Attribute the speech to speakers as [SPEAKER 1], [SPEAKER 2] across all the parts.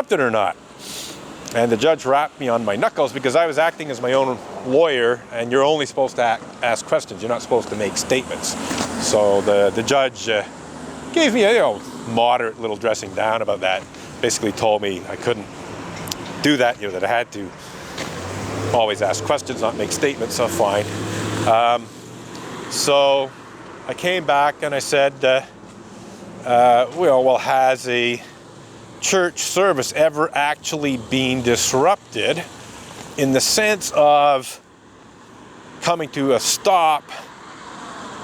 [SPEAKER 1] disrupted or not. And the judge rapped me on my knuckles because I was acting as my own lawyer, and you're only supposed to ask questions. You're not supposed to make statements. So the judge gave me a moderate little dressing down about that. Basically told me I couldn't do that, that I had to always ask questions, not make statements. So fine. So I came back and I said, well, has a church service ever actually been disrupted in the sense of coming to a stop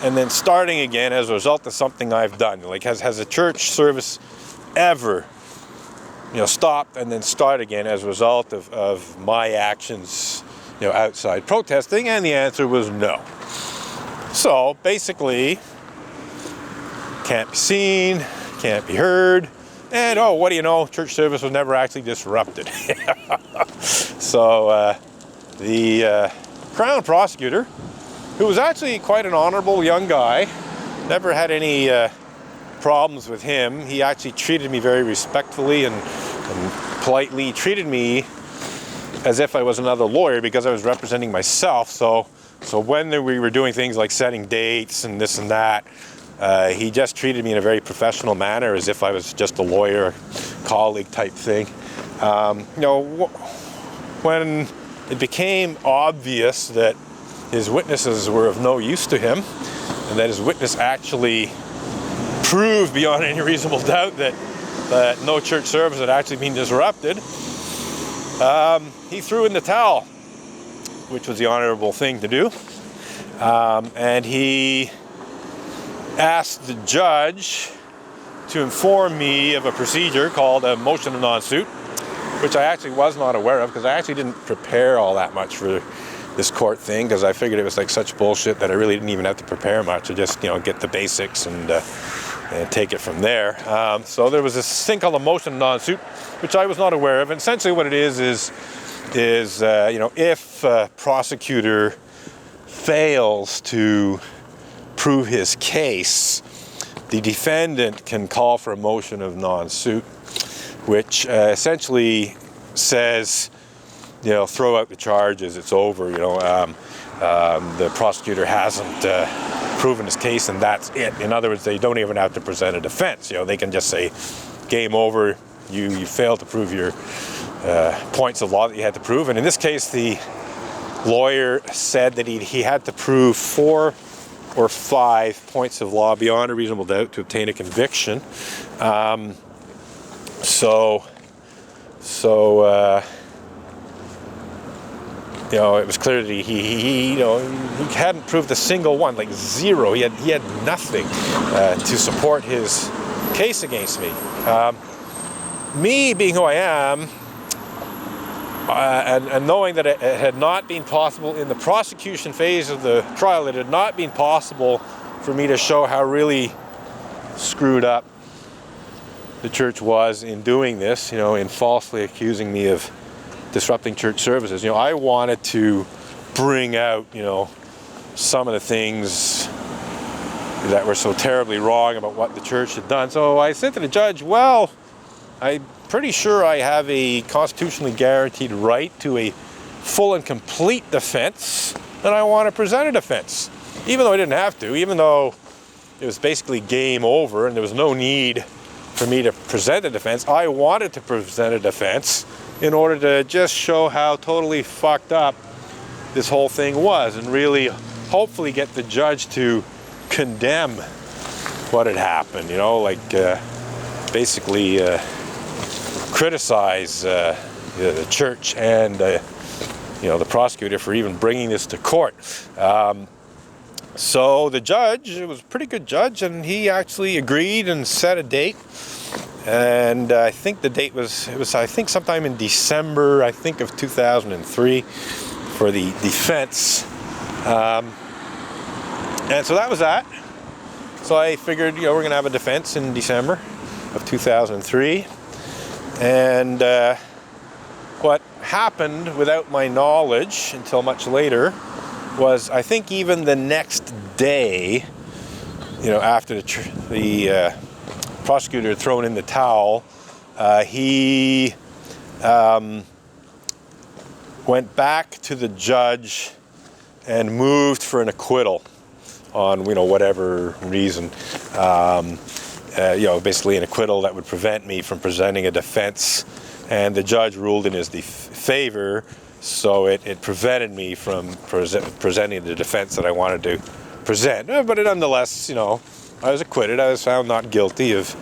[SPEAKER 1] and then starting again as a result of something I've done? Like, has a church service ever, stopped and then start again as a result of my actions, outside protesting? And the answer was no. So basically, can't be seen, can't be heard, and what do you know, church service was never actually disrupted. So the Crown prosecutor, who was actually quite an honorable young guy, never had any problems with him. He actually treated me very respectfully and politely, treated me as if I was another lawyer because I was representing myself. So when we were doing things like setting dates and this and that, he just treated me in a very professional manner, as if I was just a lawyer, colleague type thing. When it became obvious that his witnesses were of no use to him, and that his witness actually proved beyond any reasonable doubt that no church service had actually been disrupted, he threw in the towel, which was the honorable thing to do. And he asked the judge to inform me of a procedure called a motion of non-suit, which I actually was not aware of because I actually didn't prepare all that much for this court thing, because I figured it was like such bullshit that I really didn't even have to prepare much. I just get the basics and take it from there. So there was this thing called a motion of non-suit, which I was not aware of. And essentially what it is if a prosecutor fails to prove his case, the defendant can call for a motion of non-suit, which essentially says, throw out the charges, it's over, the prosecutor hasn't proven his case and that's it. In other words, they don't even have to present a defense. They can just say, game over, you failed to prove your points of law that you had to prove. And in this case, the lawyer said that he had to prove 4 or 5 points of law beyond a reasonable doubt to obtain a conviction. It was clear that he hadn't proved a single one, like zero. He had nothing to support his case against me. Me being who I am, and knowing that it had not been possible in the prosecution phase of the trial, it had not been possible for me to show how really screwed up the church was in doing this, in falsely accusing me of disrupting church services. I wanted to bring out, some of the things that were so terribly wrong about what the church had done. So I said to the judge, well, I'm pretty sure I have a constitutionally guaranteed right to a full and complete defense, and I want to present a defense. Even though I didn't have to, even though it was basically game over and there was no need for me to present a defense, I wanted to present a defense in order to just show how totally fucked up this whole thing was, and really hopefully get the judge to condemn what had happened, basically criticize the church and the prosecutor for even bringing this to court. So the judge, it was a pretty good judge, and he actually agreed and set a date. And I think the date was sometime in December, of 2003 for the defense. And so that was that. So I figured, we're going to have a defense in December of 2003. And what happened without my knowledge until much later was, I think even the next day, after the prosecutor had thrown in the towel, he went back to the judge and moved for an acquittal on, whatever reason. Basically an acquittal that would prevent me from presenting a defense, and the judge ruled in his favor, so it prevented me from presenting the defense that I wanted to present. But nonetheless, I was acquitted. I was found not guilty of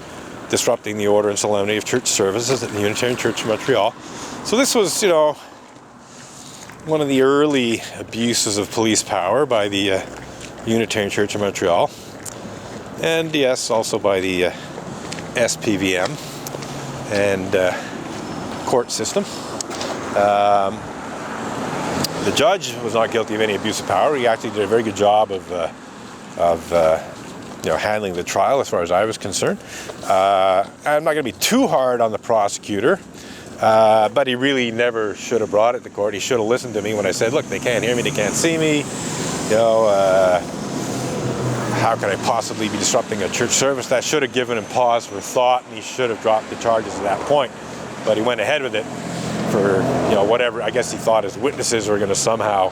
[SPEAKER 1] disrupting the order and solemnity of church services at the Unitarian Church of Montreal. So this was, one of the early abuses of police power by the Unitarian Church of Montreal. And yes, also by the SPVM and court system. The judge was not guilty of any abuse of power. He actually did a very good job of handling the trial as far as I was concerned. I'm not going to be too hard on the prosecutor, but he really never should have brought it to court. He should have listened to me when I said, look, they can't hear me, they can't see me. How can I possibly be disrupting a church service? That should have given him pause for thought, and he should have dropped the charges at that point. But he went ahead with it for, whatever. I guess he thought his witnesses were going to somehow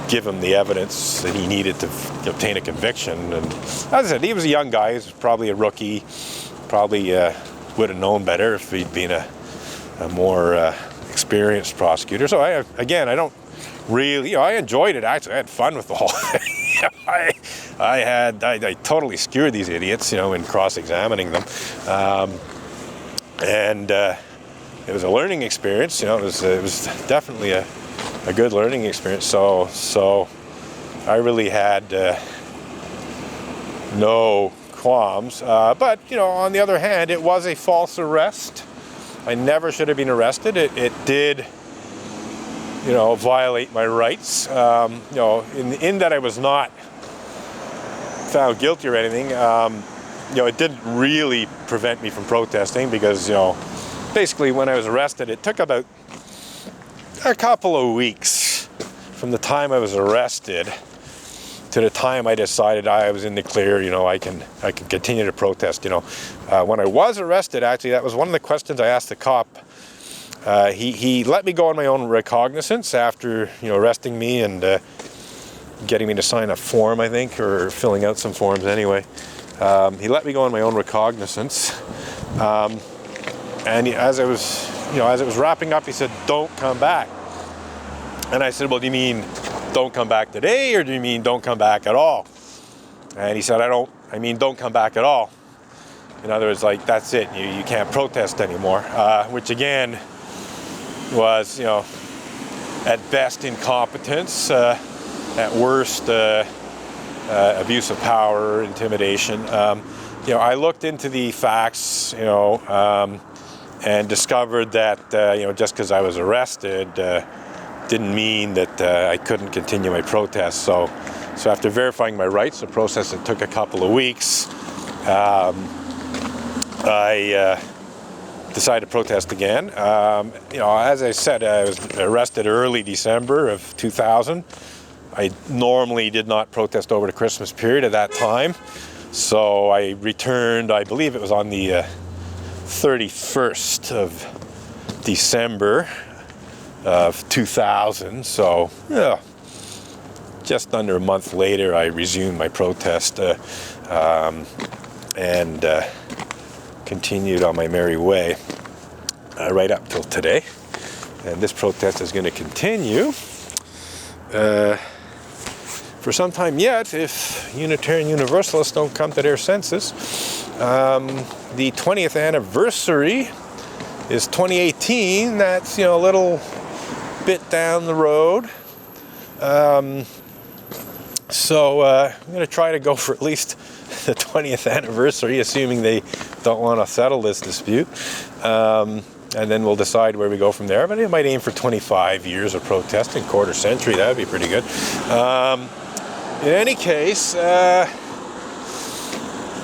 [SPEAKER 1] give him the evidence that he needed to obtain a conviction. And as I said, he was a young guy. He was probably a rookie. Probably would have known better if he'd been a more experienced prosecutor. So I don't really, I enjoyed it. Actually, I had fun with the whole thing. I totally skewered these idiots, in cross-examining them. And it was a learning experience. It was definitely a good learning experience. So I really had no qualms. But on the other hand, it was a false arrest. I never should have been arrested. It did, violate my rights. In that I was not found guilty or anything. It didn't really prevent me from protesting because, basically when I was arrested, it took about a couple of weeks from the time I was arrested to the time I decided I was in the clear. I can continue to protest. When I was arrested, actually, that was one of the questions I asked the cop. He let me go on my own recognizance after arresting me and getting me to sign a form, I think, or filling out some forms anyway. He let me go on my own recognizance, and as I was wrapping up, he said, "Don't come back." And I said, "Well, do you mean don't come back today, or do you mean don't come back at all?" And he said, I mean don't come back at all. In other words, like, that's it, you can't protest anymore, which again was, at best incompetence, at worst abuse of power, intimidation. I looked into the facts, and discovered that, just because I was arrested didn't mean that I couldn't continue my protest. So after verifying my rights, a process that took a couple of weeks, I decided to protest again. As I said, I was arrested early December of 2000. I normally did not protest over the Christmas period at that time. So I returned, I believe it was on the 31st of December of 2000. So, just under a month later, I resumed my protest and continued on my merry way right up till today. And this protest is going to continue for some time yet, if Unitarian Universalists don't come to their senses. The 20th anniversary is 2018. That's, a little bit down the road. So I'm going to try to go for at least the 20th anniversary, assuming they don't want to settle this dispute. And then we'll decide where we go from there. But I might aim for 25 years of protesting, quarter century. That would be pretty good. In any case,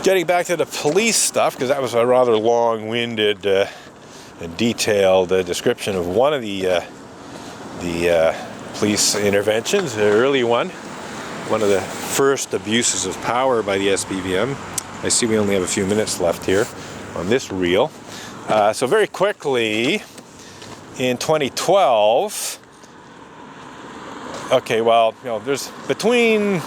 [SPEAKER 1] getting back to the police stuff, because that was a rather long-winded and detailed description of one of the police interventions, the early one of the first abuses of power by the SPVM. I see we only have a few minutes left here on this reel. So very quickly, in 2012, okay, well, you know, there's between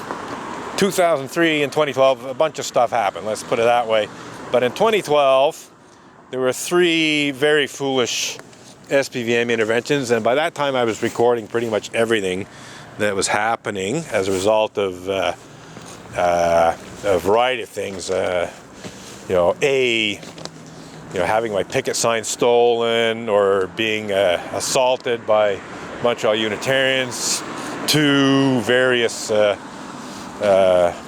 [SPEAKER 1] 2003 and 2012, a bunch of stuff happened, let's put it that way. But in 2012, there were 3 very foolish SPVM interventions, and by that time I was recording pretty much everything that was happening as a result of a variety of things. Having my picket sign stolen, or being assaulted by Montreal Unitarians, 2 various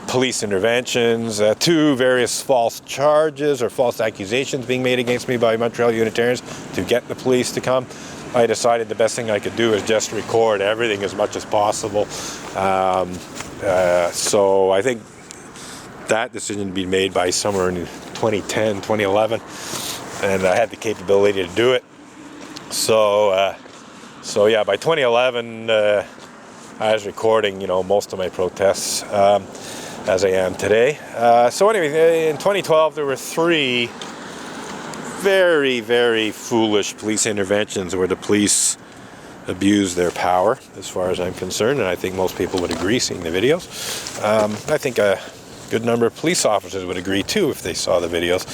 [SPEAKER 1] police interventions, 2 various false charges or false accusations being made against me by Montreal Unitarians to get the police to come. I decided the best thing I could do is just record everything as much as possible. So I think that decision to be made by somewhere in 2010, 2011, and I had the capability to do it. So yeah, by 2011, I was recording, most of my protests as I am today. So anyway, in 2012, there were 3 very, very foolish police interventions where the police abused their power, as far as I'm concerned, and I think most people would agree seeing the videos. I think a good number of police officers would agree too if they saw the videos.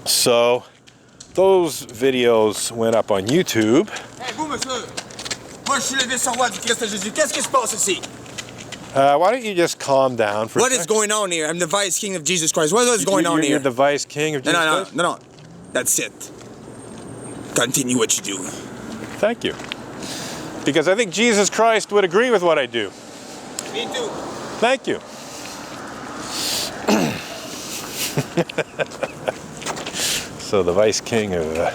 [SPEAKER 1] So those videos went up on YouTube.
[SPEAKER 2] Hey, vous, monsieur! Moi, je suis le descendant du Christ Jésus. Qu'est-ce qui se passe ici?
[SPEAKER 1] Why don't you just calm down for a
[SPEAKER 2] What is going on here? I'm the vice king of Jesus Christ. What is going on here?
[SPEAKER 1] You're the vice king of Jesus Christ?
[SPEAKER 2] No. That's it. Continue what you do.
[SPEAKER 1] Thank you. Because I think Jesus Christ would agree with what I do.
[SPEAKER 2] Me too.
[SPEAKER 1] Thank you. So the vice king of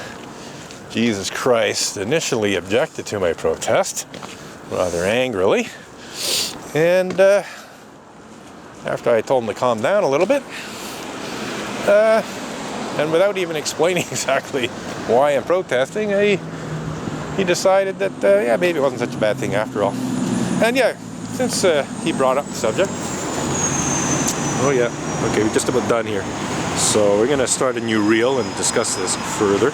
[SPEAKER 1] Jesus Christ initially objected to my protest, rather angrily. And after I told him to calm down a little bit, and without even explaining exactly why I'm protesting, he decided that, maybe it wasn't such a bad thing after all. And yeah, since he brought up the subject, okay, we're just about done here. So we're going to start a new reel and discuss this further.